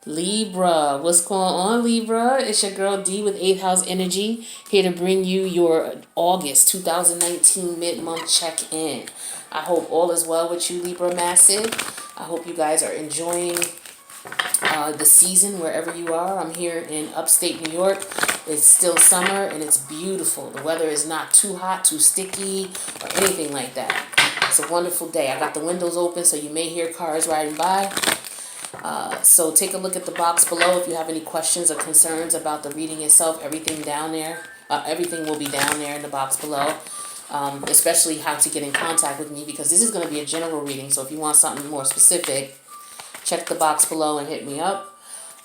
Libra, what's going on, Libra? It's your girl D with 8th House Energy, here to bring you your August 2019 mid-month check-in. I hope all is well with you, Libra Massive. I hope you guys are enjoying the season wherever you are. I'm here in upstate New York. It's still summer and it's beautiful. The weather is not too hot, too sticky, or anything like that. It's a wonderful day. I got the windows open so you may hear cars riding by. So take a look at the box below if you have any questions or concerns about the reading itself. Everything down there, everything will be down there in the box below. Especially how to get in contact with me, because this is going to be a general reading. So if you want something more specific, check the box below and hit me up.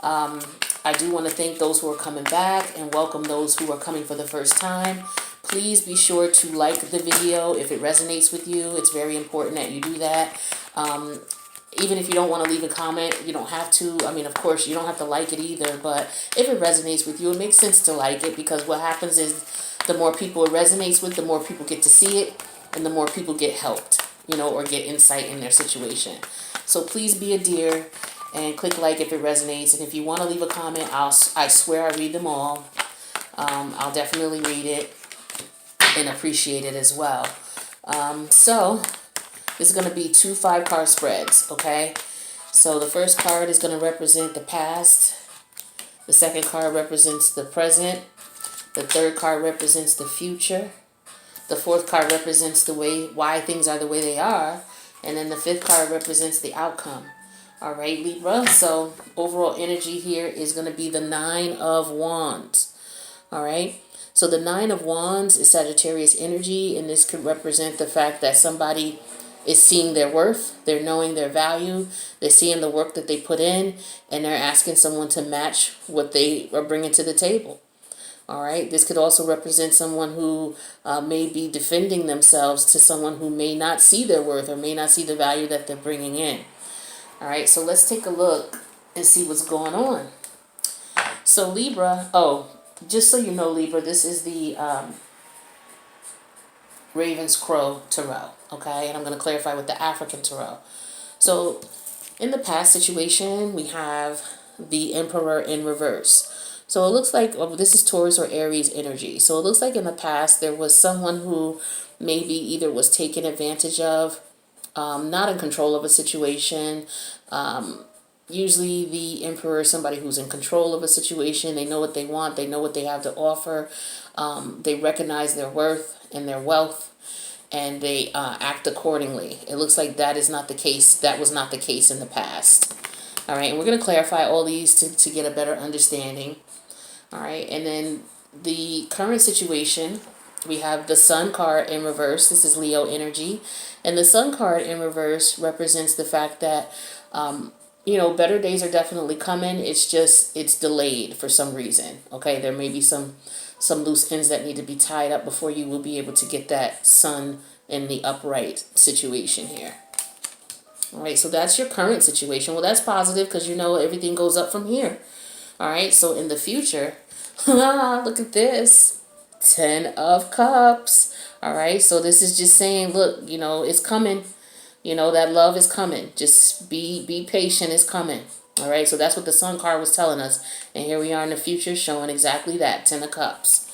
I do want to thank those who are coming back and welcome those who are coming for the first time. Please be sure to like the video if it resonates with you. It's very important that you do that. Even if you don't want to leave a comment, you don't have to. I mean, of course, you don't have to like it either. But if it resonates with you, it makes sense to like it, because what happens is the more people it resonates with, the more people get to see it and the more people get helped, or get insight in their situation. So please be a dear and click like if it resonates. And if you want to leave a comment, I swear I read them all. I'll definitely read it and appreciate it as well. So this is going to be 2 5-card spreads, okay? So the first card is going to represent the past. The second card represents the present. The third card represents the future. The fourth card represents why things are the way they are. And then the fifth card represents the outcome. All right, Libra. So overall energy here is going to be the 9 of Wands. All right. So the 9 of Wands is Sagittarius energy, and this could represent the fact that somebody is seeing their worth, they're knowing their value, they're seeing the work that they put in, and they're asking someone to match what they are bringing to the table. All right. This could also represent someone who may be defending themselves to someone who may not see their worth or may not see the value that they're bringing in. All right. So let's take a look and see what's going on. So Libra, just so you know, Libra, this is the Raven's Crow Tarot. Okay. And I'm going to clarify with the African Tarot. So in the past situation, we have the Emperor in reverse. So it looks like, this is Taurus or Aries energy. So it looks like in the past there was someone who maybe either was taken advantage of, not in control of a situation. Usually the Emperor is somebody who's in control of a situation. They know what they want. They know what they have to offer. They recognize their worth and their wealth, and they act accordingly. It looks like that is not the case. That was not the case in the past. All right, and we're going to clarify all these to get a better understanding. All right, and then the current situation, we have the Sun card in reverse. This is Leo energy. And the Sun card in reverse represents the fact that, better days are definitely coming. It's delayed for some reason. Okay, there may be some loose ends that need to be tied up before you will be able to get that Sun in the upright situation here. All right, so that's your current situation. Well, that's positive because everything goes up from here. All right, so in the future, look at this, 10 of Cups. All right, so this is just saying, look, it's coming. That love is coming. Just be patient. It's coming. All right, so that's what the Sun card was telling us. And here we are in the future showing exactly that, 10 of Cups.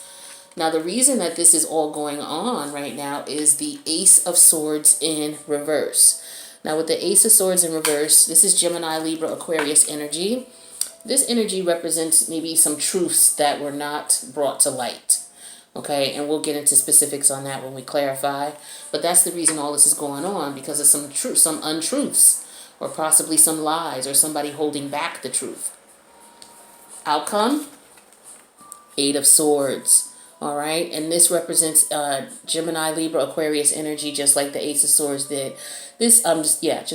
Now, the reason that this is all going on right now is the Ace of Swords in reverse. Now, with the Ace of Swords in reverse, this is Gemini, Libra, Aquarius energy. This energy represents maybe some truths that were not brought to light. Okay, and we'll get into specifics on that when we clarify. But that's the reason all this is going on, because of some untruths, or possibly some lies, or somebody holding back the truth. Outcome, 8 of Swords. All right, and this represents Gemini, Libra, Aquarius energy, just like the Ace of Swords did. Just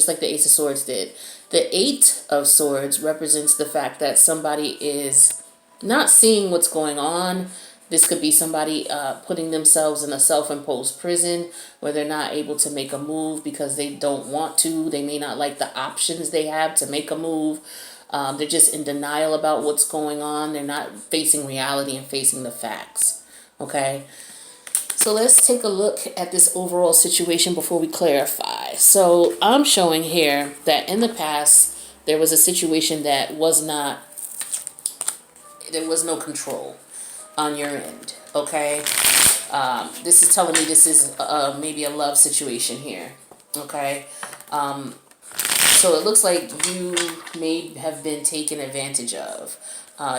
like the Ace of Swords did. The 8 of Swords represents the fact that somebody is not seeing what's going on. This could be somebody putting themselves in a self-imposed prison where they're not able to make a move because they don't want to. They may not like the options they have to make a move. They're just in denial about what's going on. They're not facing reality and facing the facts. Okay? So let's take a look at this overall situation before we clarify. So I'm showing here that in the past, There was a situation that was not, there was no control on your end, okay? This is telling me this is maybe a love situation here, okay? So it looks like you may have been taken advantage of.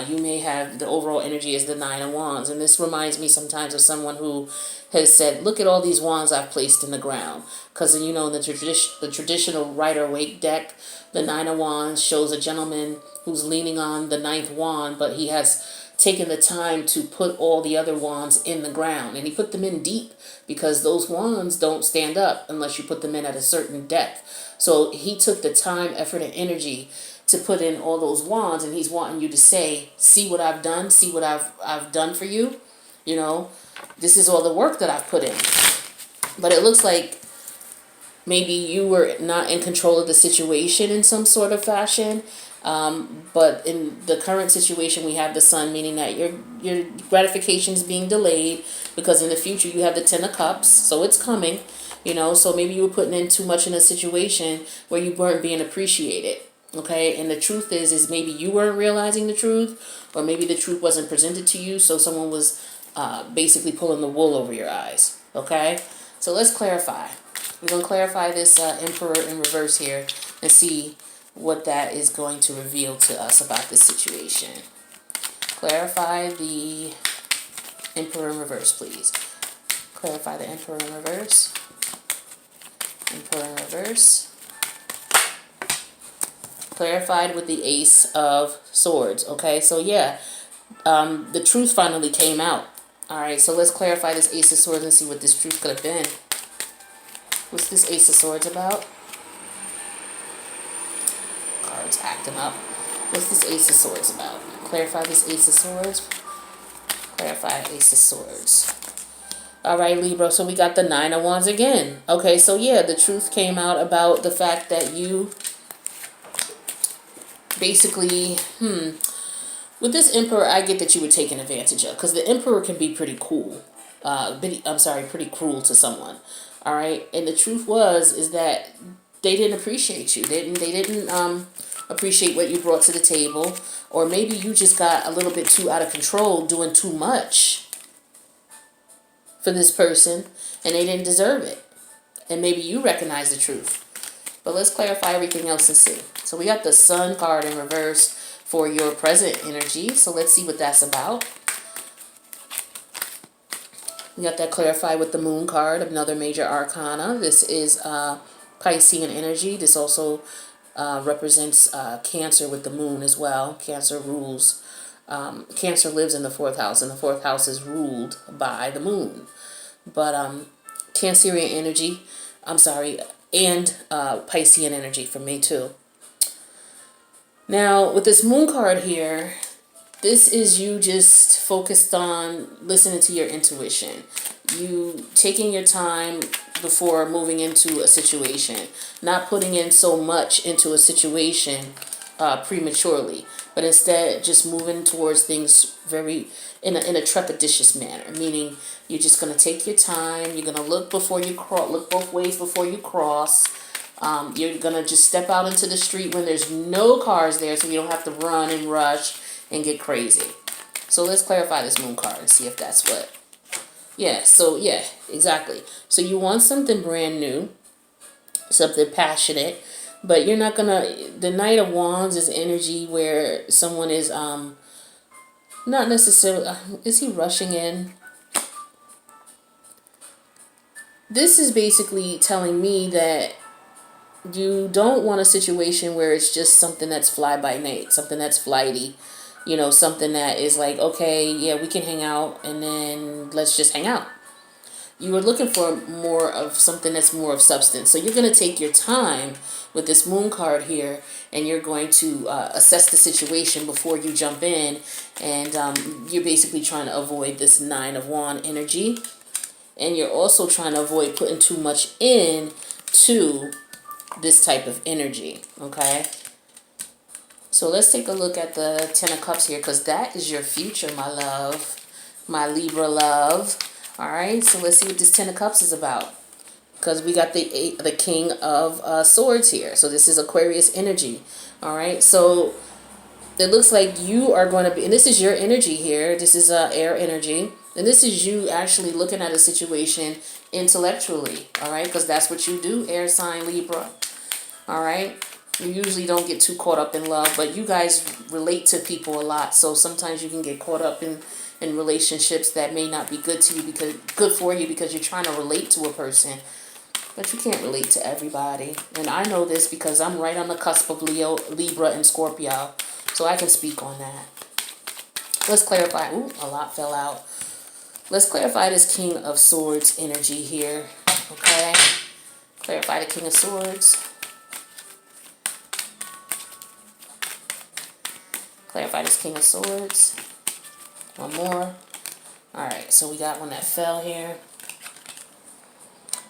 You may have, the overall energy is the Nine of Wands. And this reminds me sometimes of someone who has said, look at all these wands I've placed in the ground. Because, you know, in the traditional Rider-Waite deck, the Nine of Wands shows a gentleman who's leaning on the ninth wand, but he has taken the time to put all the other wands in the ground. And he put them in deep because those wands don't stand up unless you put them in at a certain depth. So he took the time, effort, and energy to put in all those wands, and he's wanting you to say, see what I've done, see what I've done for you. You know, this is all the work that I've put in. But it looks like maybe you were not in control of the situation in some sort of fashion. But in the current situation, we have the Sun, meaning that your gratification is being delayed because in the future you have the Ten of Cups, so it's coming. You know, so maybe you were putting in too much in a situation where you weren't being appreciated. Okay, and the truth is maybe you weren't realizing the truth, or maybe the truth wasn't presented to you, so someone was basically pulling the wool over your eyes. Okay, so let's clarify. We're going to clarify this Emperor in reverse here and see what that is going to reveal to us about this situation. Clarify the Emperor in reverse, please. Clarify the Emperor in reverse. Emperor in reverse. Clarified with the Ace of Swords. Okay, so yeah, the truth finally came out. All right, so let's clarify this Ace of Swords and see what this truth could have been. What's this Ace of Swords about? Cards acting up. What's this Ace of Swords about? Clarify this Ace of Swords. Clarify Ace of Swords. All right, Libra, so we got the Nine of Wands again. Okay, so yeah, the truth came out about the fact that you basically, with this Emperor, I get that you were taken advantage of, because the Emperor can be pretty cool. Pretty cruel to someone. All right, and the truth is that they didn't appreciate you. They didn't appreciate what you brought to the table, or maybe you just got a little bit too out of control, doing too much for this person, and they didn't deserve it. And maybe you recognize the truth. But let's clarify everything else and see. So we got the Sun card in reverse for your present energy. So let's see what that's about. We got that clarified with the Moon card, another major arcana. This is Piscean energy. This also represents Cancer with the Moon as well. Cancer rules. Cancer lives in the 4th house, and the 4th house is ruled by the Moon. But Cancerian energy, and Piscean energy for me too. Now, with this Moon card here, this is you just focused on listening to your intuition. You taking your time before moving into a situation. Not putting in so much into a situation prematurely. But instead, just moving towards things very in a trepidatious manner. Meaning, you're just going to take your time. You're going to look before you cross. Look both ways before you cross. You're going to just step out into the street when there's no cars there, so you don't have to run and rush and get crazy. So let's clarify this Moon card and see if that's what. Yeah, so yeah, exactly. So you want something brand new, something passionate, but you're not gonna. The Knight of Wands is energy where someone is not necessarily. Is he rushing in? This is basically telling me that you don't want a situation where it's just something that's fly by night, something that's flighty, you know, something that is like, okay, yeah, we can hang out and then let's just hang out. You are looking for more of something that's more of substance. So you're going to take your time with this Moon card here, and you're going to assess the situation before you jump in, and you're basically trying to avoid this Nine of Wands energy, and you're also trying to avoid putting too much in to this type of energy, okay? So let's take a look at the Ten of Cups here, because that is your future, my love, my Libra love. All right, so let's see what this Ten of Cups is about. because we got the King of Swords here. So this is Aquarius energy. All right. So it looks like you are going to be, and this is your energy here. This is air energy. And this is you actually looking at a situation intellectually. All right. Because that's what you do, air sign Libra. All right. You usually don't get too caught up in love, but you guys relate to people a lot. So sometimes you can get caught up in relationships that may not be good to you, because good for you, because you're trying to relate to a person, but you can't relate to everybody. And I know this because I'm right on the cusp of Leo, Libra, and Scorpio, so I can speak on that. Let's clarify. Ooh, a lot fell out. Let's clarify this King of Swords energy here. Okay, clarify the King of Swords. Clarify this King of Swords. One more. Alright, so we got one that fell here.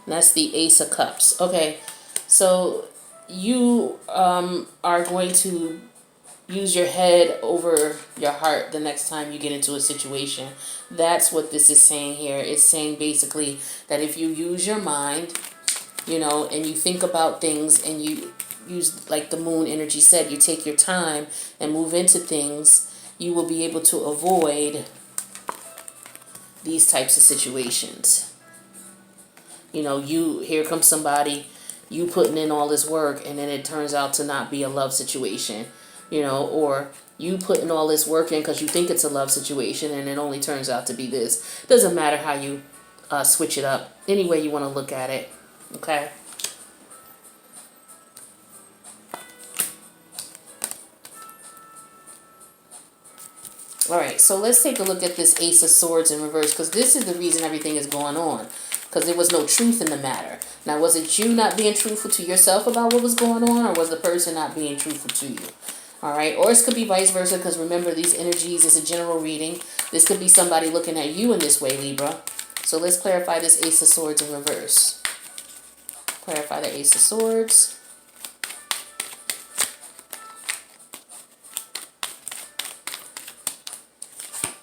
And that's the Ace of Cups. Okay, so you are going to use your head over your heart the next time you get into a situation. That's what this is saying here. It's saying basically that if you use your mind, you know, and you think about things, and you use, like the moon energy said, you take your time and move into things, you will be able to avoid these types of situations. You know, here comes somebody, you putting in all this work, and then it turns out to not be a love situation, you know, or you putting all this work in because you think it's a love situation, and it only turns out to be this. Doesn't matter how you switch it up, any way you want to look at it. Okay. Alright, so let's take a look at this Ace of Swords in reverse, because this is the reason everything is going on. Because there was no truth in the matter. Now, was it you not being truthful to yourself about what was going on, or was the person not being truthful to you? Alright, or it could be vice versa, because remember, these energies is a general reading. This could be somebody looking at you in this way, Libra. So let's clarify this Ace of Swords in reverse. Clarify the Ace of Swords.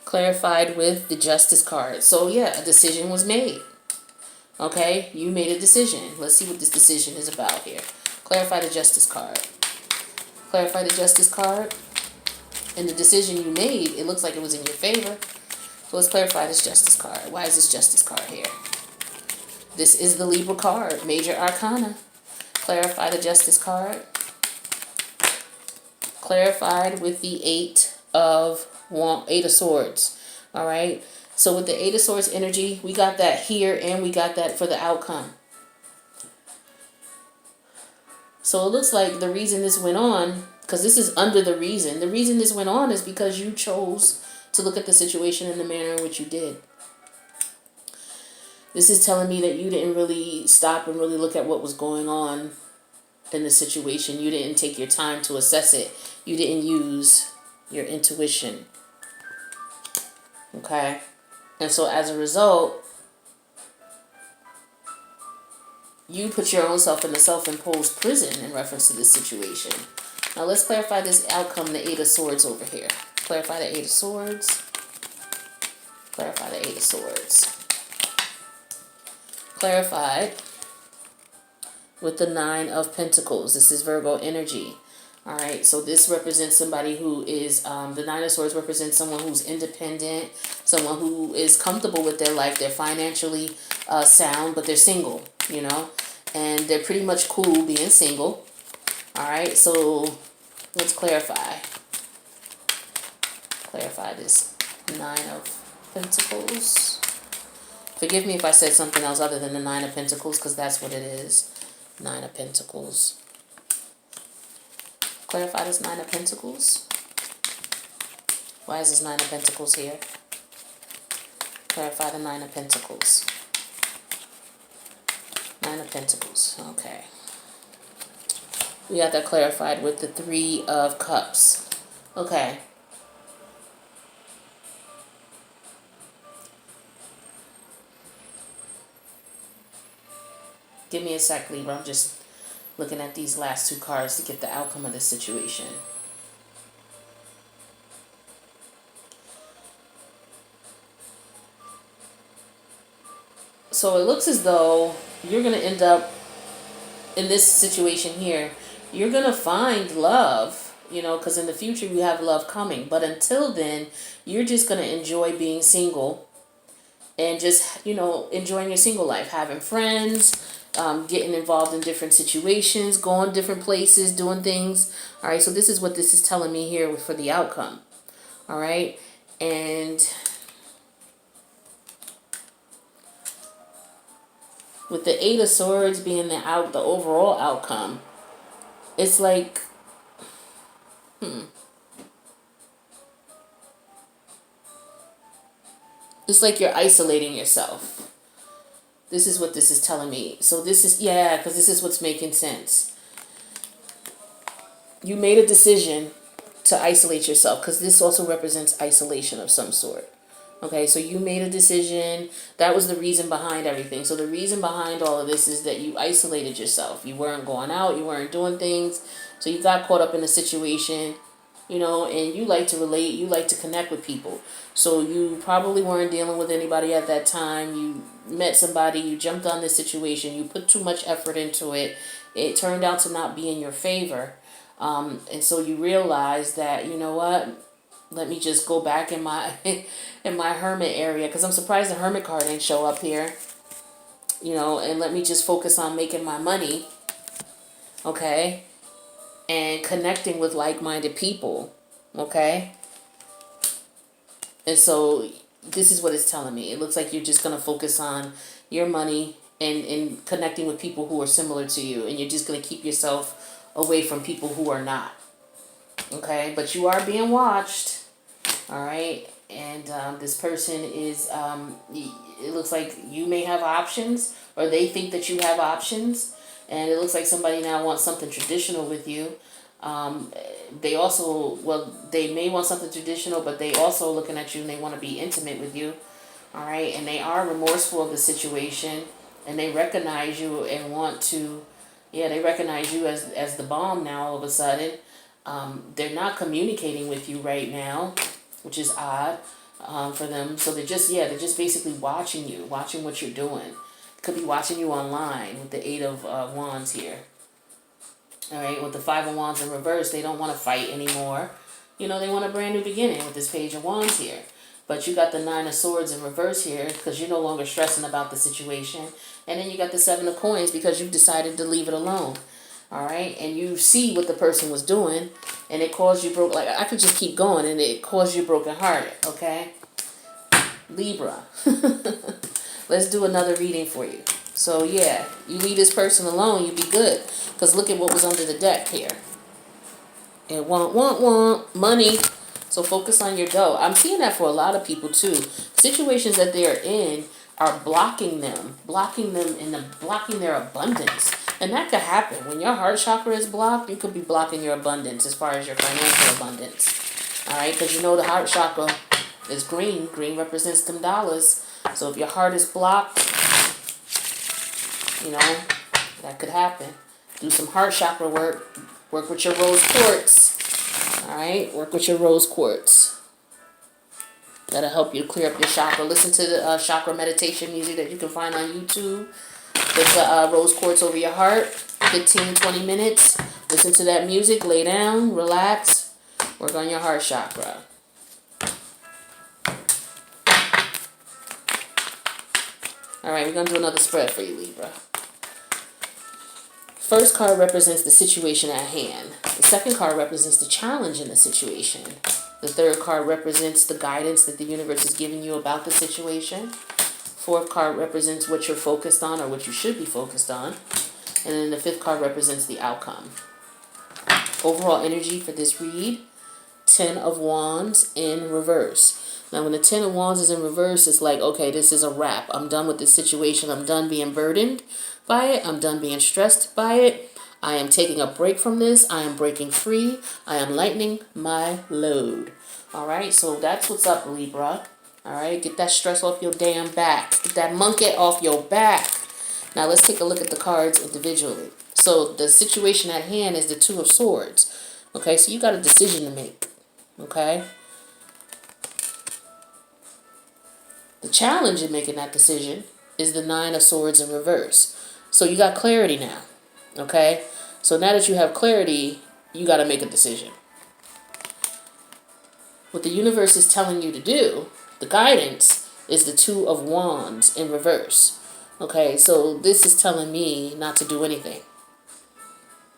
Clarified with the Justice card. So yeah, a decision was made. Okay, you made a decision. Let's see what this decision is about here. Clarify the Justice card. Clarify the Justice card. And the decision you made, it looks like it was in your favor. So let's clarify this Justice card. Why is this Justice card here? This is the Libra card, Major Arcana. Clarify the Justice card. Clarified with the Eight of Swords. All right. So with the Eight of Swords energy, we got that here, and we got that for the outcome. So it looks like the reason this went on, because this is under the reason this went on is because you chose to look at the situation in the manner in which you did. This is telling me that you didn't really stop and really look at what was going on in the situation. You didn't take your time to assess it. You didn't use your intuition. Okay? And so as a result, you put your own self in a self-imposed prison in reference to this situation. Now let's clarify this outcome, the Eight of Swords over here. Clarify the Eight of Swords. Clarify the Eight of Swords. Clarified with the Nine of Pentacles. This is Virgo energy. All right, so this represents somebody who is, the Nine of Swords represents someone who's independent, someone who is comfortable with their life. They're financially sound, but they're single, you know, and they're pretty much cool being single. All right, so let's clarify. Clarify this Nine of Pentacles. Forgive me if I said something else other than the Nine of Pentacles, because that's what it is. Nine of Pentacles. Clarify this Nine of Pentacles. Why is this Nine of Pentacles here? Clarify the Nine of Pentacles. Nine of Pentacles. Okay. We got that clarified with the Three of Cups. Okay. Give me a sec, Libra. I'm just looking at these last two cards to get the outcome of this situation. So it looks as though you're going to end up in this situation here. You're going to find love, you know, because in the future you have love coming. But until then, you're just going to enjoy being single and just, you know, enjoying your single life, having friends, getting involved in different situations, going different places, doing things. All right, so this is what this is telling me here for the outcome. All right, and with the Eight of Swords being the overall outcome, it's like, it's like you're isolating yourself. This is what this is telling me. So this is, yeah, because this is what's making sense. You made a decision to isolate yourself, because this also represents isolation of some sort. Okay, so you made a decision. That was the reason behind everything. So the reason behind all of this is that you isolated yourself. You weren't going out. You weren't doing things. So you got caught up in a situation, you know, and you like to relate. You like to connect with people. So you probably weren't dealing with anybody at that time. You met somebody. You jumped on this situation. You put too much effort into it. It turned out to not be in your favor. And so you realize that, you know what, let me just go back in my in my hermit area, because I'm surprised the hermit card didn't show up here, you know, and let me just focus on making my money, okay, and connecting with like-minded people, okay. And so this is what it's telling me. It looks like you're just going to focus on your money and connecting with people who are similar to you, and you're just going to keep yourself away from people who are not, okay. But you are being watched, all right. And this person is, it looks like you may have options, or they think that you have options, and it looks like somebody now wants something traditional with you. They also, well, they may want something traditional, but they also looking at you and they want to be intimate with you, all right. And they are remorseful of the situation, and they recognize you and want to, yeah, they recognize you as the bomb now all of a sudden. They're not communicating with you right now, which is odd for them. So they're just, yeah, they're just basically watching you, watching what you're doing. Could be watching you online with the Eight of Wands here. All right, with the Five of Wands in reverse, they don't want to fight anymore. You know, they want a brand new beginning with this Page of Wands here. But you got the Nine of Swords in reverse here because you're no longer stressing about the situation. And then you got the Seven of Coins because you decided to leave it alone. All right, and you see what the person was doing, and it caused you broke. Like, I could just keep going, and it caused you broken hearted. Okay, Libra. Let's do another reading for you. So yeah, you leave this person alone, you be good. Because look at what was under the deck here. And want money. So focus on your dough. I'm seeing that for a lot of people too. Situations that they are in are blocking them in blocking their abundance. And that could happen. When your heart chakra is blocked, you could be blocking your abundance as far as your financial abundance. All right, because you know the heart chakra is green. Green represents them dollars. So if your heart is blocked, you know, that could happen. Do some heart chakra work. Work with your rose quartz. All right, work with your rose quartz. That'll help you clear up your chakra. Listen to the chakra meditation music that you can find on YouTube. Put the rose quartz over your heart. 15-20 minutes. Listen to that music. Lay down. Relax. Work on your heart chakra. All right, we're going to do another spread for you, Libra. First card represents the situation at hand. The second card represents the challenge in the situation. The third card represents the guidance that the universe is giving you about the situation. Fourth card represents what you're focused on or what you should be focused on. And then the fifth card represents the outcome. Overall energy for this read, 10 of Wands in reverse. Now, when the 10 of Wands is in reverse, it's like, okay, this is a wrap. I'm done with this situation. I'm done being burdened by it. I'm done being stressed by it. I am taking a break from this. I am breaking free. I am lightening my load. All right, so that's what's up, Libra. All right, get that stress off your damn back. Get that monkey off your back. Now, let's take a look at the cards individually. So the situation at hand is the Two of Swords. Okay, so you got a decision to make. Okay? The challenge in making that decision is the Nine of Swords in reverse. So you got clarity now, okay? So now that you have clarity, you got to make a decision. What the universe is telling you to do, the guidance, is the Two of Wands in reverse. Okay, so this is telling me not to do anything.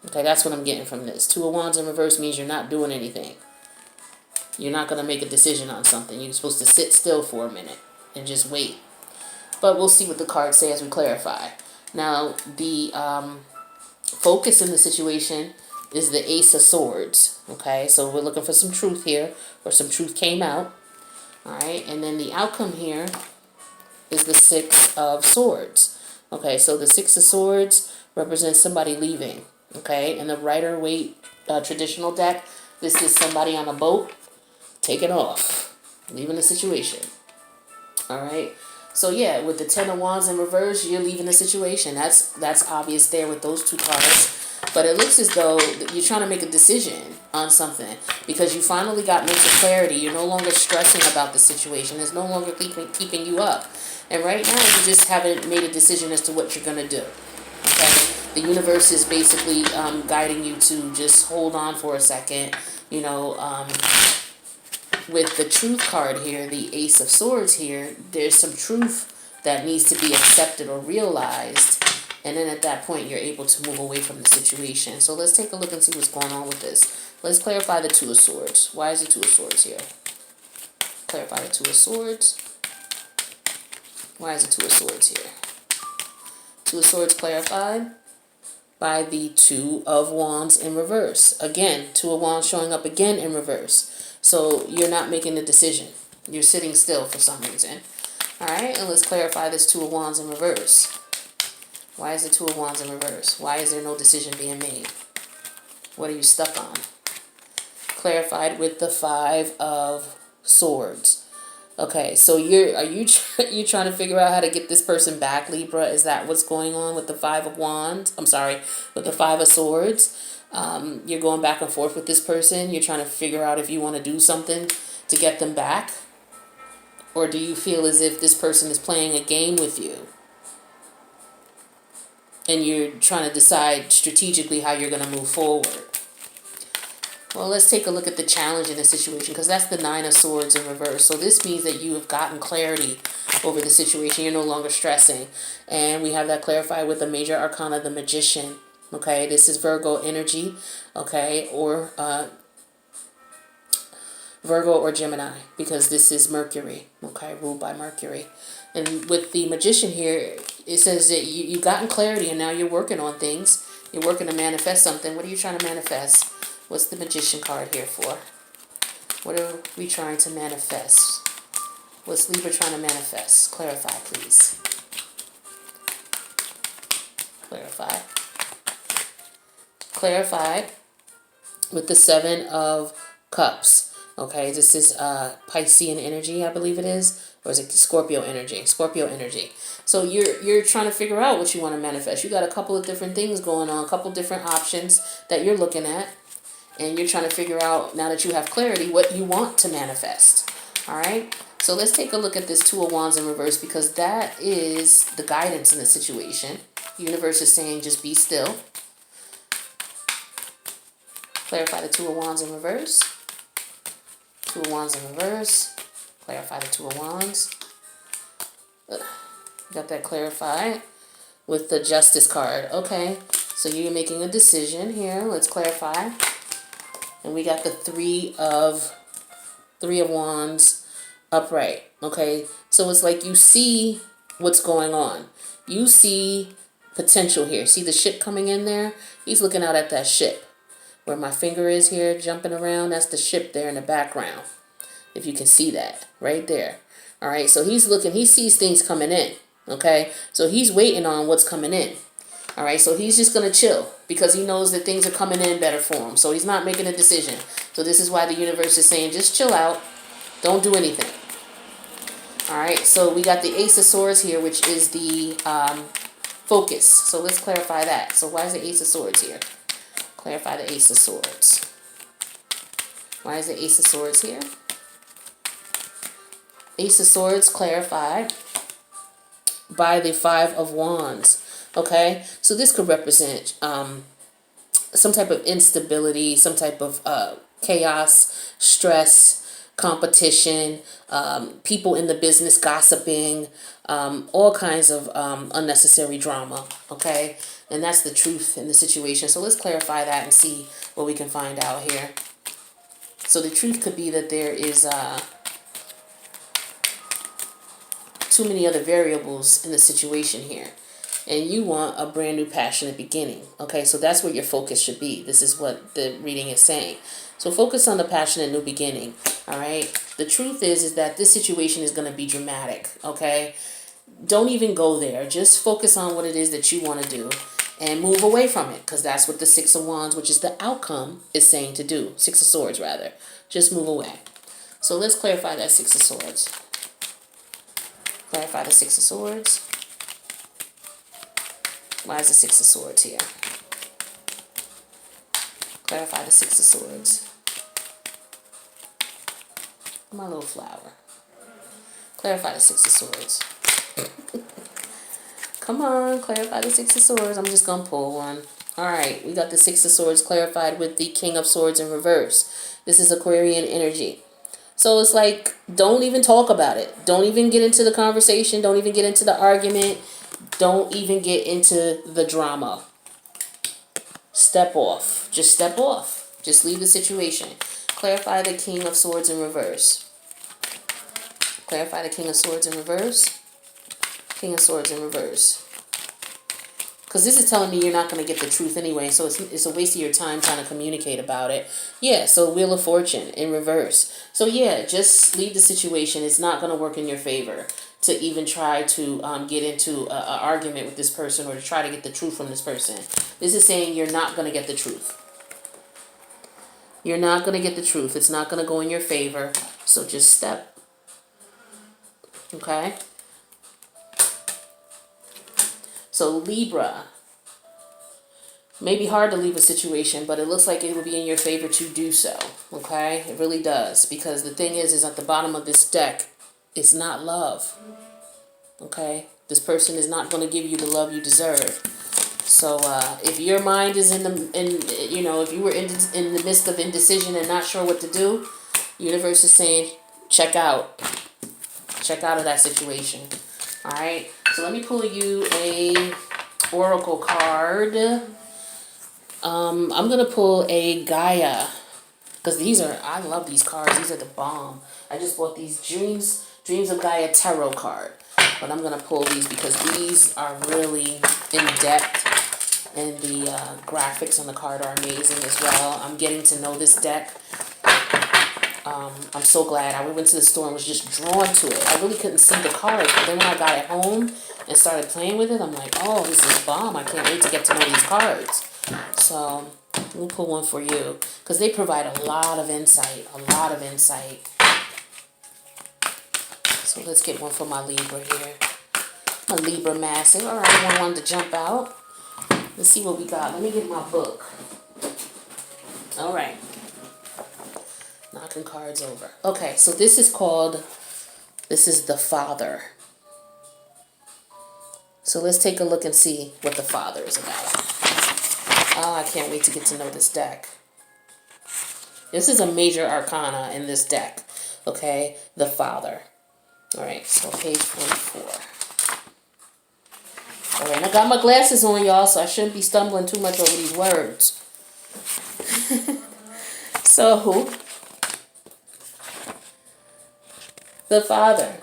Okay, that's what I'm getting from this. Two of Wands in reverse means you're not doing anything. You're not going to make a decision on something. You're supposed to sit still for a minute and just wait. But we'll see what the cards say as we clarify. Now, the focus in the situation is the Ace of Swords. Okay, so we're looking for some truth here, or some truth came out. All right, and then the outcome here is the Six of Swords. Okay, so the Six of Swords represents somebody leaving. Okay, and the Rider-Waite traditional deck, this is somebody on a boat taking off, leaving the situation. All right. So yeah, with the Ten of Wands in reverse, you're leaving the situation. That's obvious there with those two cards. But it looks as though you're trying to make a decision on something because you finally got mental clarity. You're no longer stressing about the situation. It's no longer keeping you up. And right now, you just haven't made a decision as to what you're going to do. Okay? The universe is basically guiding you to just hold on for a second. You know, with the Truth card here, the Ace of Swords here, there's some truth that needs to be accepted or realized. And then at that point, you're able to move away from the situation. So let's take a look and see what's going on with this. Let's clarify the Two of Swords. Why is the Two of Swords here? Clarify the Two of Swords. Why is the Two of Swords here? Two of Swords clarified by the Two of Wands in reverse. Again, Two of Wands showing up again in reverse. So you're not making a decision. You're sitting still for some reason. All right, and let's clarify this Two of Wands in reverse. Why is the Two of Wands in reverse? Why is there no decision being made? What are you stuck on? Clarified with the Five of Swords. Okay, so you trying to figure out how to get this person back, Libra? Is that what's going on with the Five of Wands? I'm sorry, with the Five of Swords. You're going back and forth with this person. You're trying to figure out if you want to do something to get them back. Or do you feel as if this person is playing a game with you? And you're trying to decide strategically how you're going to move forward. Well, let's take a look at the challenge in the situation, because that's the Nine of Swords in reverse. So this means that you have gotten clarity over the situation. You're no longer stressing. And we have that clarified with the major arcana, the Magician. Okay, this is Virgo energy. Okay, or Virgo or Gemini, because this is Mercury. Okay, ruled by Mercury. And with the Magician here, it says that you've gotten clarity and now you're working on things. You're working to manifest something. What are you trying to manifest? What's the Magician card here for? What are we trying to manifest? What's Libra trying to manifest? Clarify, please. Clarify. Clarified with the Seven of Cups. Okay, this is Piscean energy, I believe it is. Or is it Scorpio energy? Scorpio energy. So you're trying to figure out what you want to manifest. You got a couple of different things going on, a couple different options that you're looking at. And you're trying to figure out, now that you have clarity, what you want to manifest. All right? So let's take a look at this Two of Wands in reverse, because that is the guidance in the situation. The universe is saying just be still. Clarify the Two of Wands in reverse. Two of Wands in reverse. Clarify the Two of Wands. Got that clarified with the Justice card. Okay, so you're making a decision here. Let's clarify. And we got the Three of Wands upright. Okay, so it's like you see what's going on. You see potential here. See the ship coming in there? He's looking out at that ship. Where my finger is here jumping around, that's the ship there in the background. If you can see that right there. All right, so he's looking, he sees things coming in. Okay, so he's waiting on what's coming in. All right, so he's just going to chill because he knows that things are coming in better for him. So he's not making a decision. So this is why the universe is saying just chill out. Don't do anything. All right, so we got the Ace of Swords here, which is the focus. So let's clarify that. So why is the Ace of Swords here? Clarify the Ace of Swords. Why is the Ace of Swords here? Ace of Swords clarified by the Five of Wands. Okay, so this could represent some type of instability, some type of chaos, stress, competition, people in the business gossiping, all kinds of unnecessary drama, okay? And that's the truth in the situation. So let's clarify that and see what we can find out here. So the truth could be that there is too many other variables in the situation here. And you want a brand new passionate beginning. Okay, so that's where your focus should be. This is what the reading is saying. So focus on the passionate new beginning. All right. The truth is that this situation is going to be dramatic. Okay. Don't even go there. Just focus on what it is that you want to do and move away from it, because that's what the Six of Wands, which is the outcome, is saying to do. Six of Swords, rather. Just move away. So let's clarify that Six of Swords. Clarify the Six of Swords. Why is the Six of Swords here? Clarify the Six of Swords. My little flower. Clarify the Six of Swords. Come on, clarify the Six of Swords. I'm just going to pull one. Alright, we got the Six of Swords clarified with the King of Swords in reverse. This is Aquarian energy. So it's like, don't even talk about it. Don't even get into the conversation. Don't even get into the argument. Don't even get into the drama. Step off. Just step off. Just leave the situation. Clarify the King of Swords in reverse. Clarify the King of Swords in reverse. King of Swords in reverse. Because this is telling me you're not going to get the truth anyway, so it's a waste of your time trying to communicate about it. Yeah, so Wheel of Fortune in reverse. So yeah, just leave the situation. It's not going to work in your favor to even try to get into an argument with this person or to try to get the truth from this person. This is saying you're not going to get the truth. You're not going to get the truth. It's not going to go in your favor. So just step. Okay? So Libra. May be hard to leave a situation, but it looks like it will be in your favor to do so. Okay? It really does. Because the thing is at the bottom of this deck, it's not love. Okay? This person is not going to give you the love you deserve. So if your mind is if you were in the midst of indecision and not sure what to do, the universe is saying, check out. Check out of that situation. All right? So let me pull you a oracle card. I'm going to pull a Gaia. Because I love these cards. These are the bomb. I just bought these Dreams of Gaia Tarot card. But I'm going to pull these because these are really in depth. And the graphics on the card are amazing as well. I'm getting to know this deck. I'm so glad. I went to the store and was just drawn to it. I really couldn't see the cards. But then when I got it home and started playing with it, I'm like, oh, this is bomb. I can't wait to get to know these cards. So we'll pull one for you. Because they provide a lot of insight. A lot of insight. So let's get one for my Libra here. My Libra massive. All right, one wanted to jump out. Let's see what we got. Let me get my book. All right. Knocking cards over. Okay, so this is the Father. So let's take a look and see what the Father is about. Oh, I can't wait to get to know this deck. This is a major arcana in this deck. Okay, the Father. All right, so page 44. All right, I got my glasses on, y'all, so I shouldn't be stumbling too much over these words. So, the Father.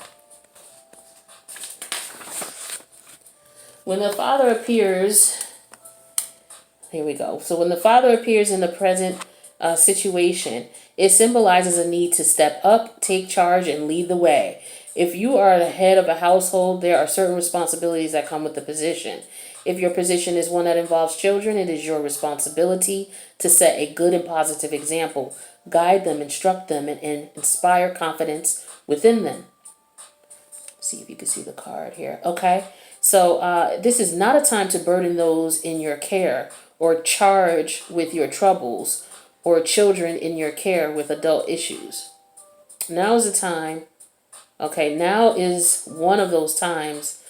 When the Father appears, here we go. So when the Father appears in the present situation, it symbolizes a need to step up, take charge, and lead the way. If you are the head of a household, there are certain responsibilities that come with the position. If your position is one that involves children, it is your responsibility to set a good and positive example, guide them, instruct them, and inspire confidence within them. See if you can see the card here. Okay, so this is not a time to burden those in your care or charge with your troubles or children in your care with adult issues. Now is the time. Okay, now is one of those times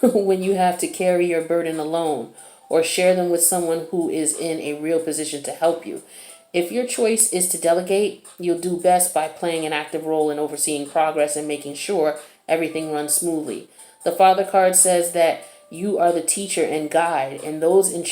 when you have to carry your burden alone, or share them with someone who is in a real position to help you. If your choice is to delegate, you'll do best by playing an active role in overseeing progress and making sure everything runs smoothly. The Father card says that you are the teacher and guide, and those in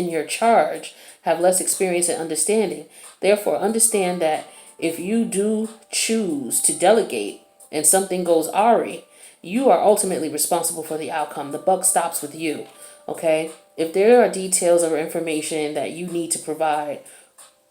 your charge, have less experience and understanding. Therefore, understand that if you do choose to delegate and something goes awry, you are ultimately responsible for the outcome. The buck stops with you. Okay? If there are details or information that you need to provide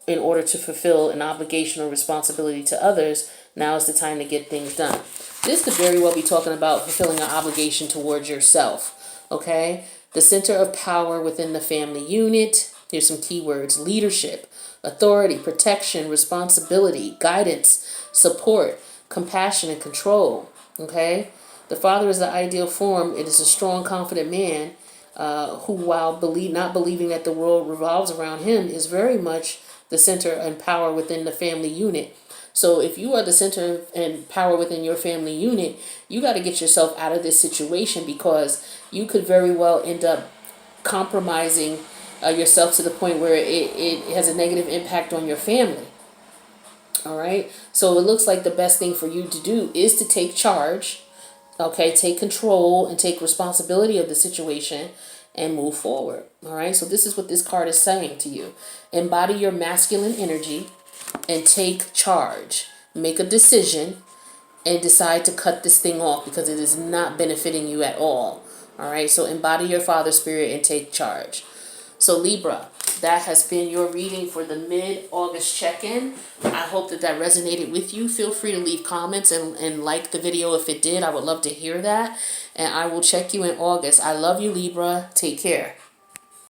in order to fulfill an obligation or responsibility to others, now is the time to get things done. This could very well be talking about fulfilling an obligation towards yourself. Okay? The center of power within the family unit. Here's some keywords: leadership, authority, protection, responsibility, guidance, support, compassion, and control. Okay? The father is the ideal form. It is a strong, confident man who, while not believing that the world revolves around him, is very much the center and power within the family unit. So if you are the center and power within your family unit, you got to get yourself out of this situation, because you could very well end up compromising yourself to the point where it has a negative impact on your family. All right. So it looks like the best thing for you to do is to take charge. Okay. Take control and take responsibility of the situation and move forward. All right. So this is what this card is saying to you. Embody your masculine energy and take charge. Make a decision and decide to cut this thing off, because it is not benefiting you at all. All right. So embody your father spirit and take charge. So Libra, that has been your reading for the mid-August check-in. I hope that resonated with you. Feel free to leave comments and like the video if it did. I would love to hear that. And I will check you in August. I love you, Libra. Take care.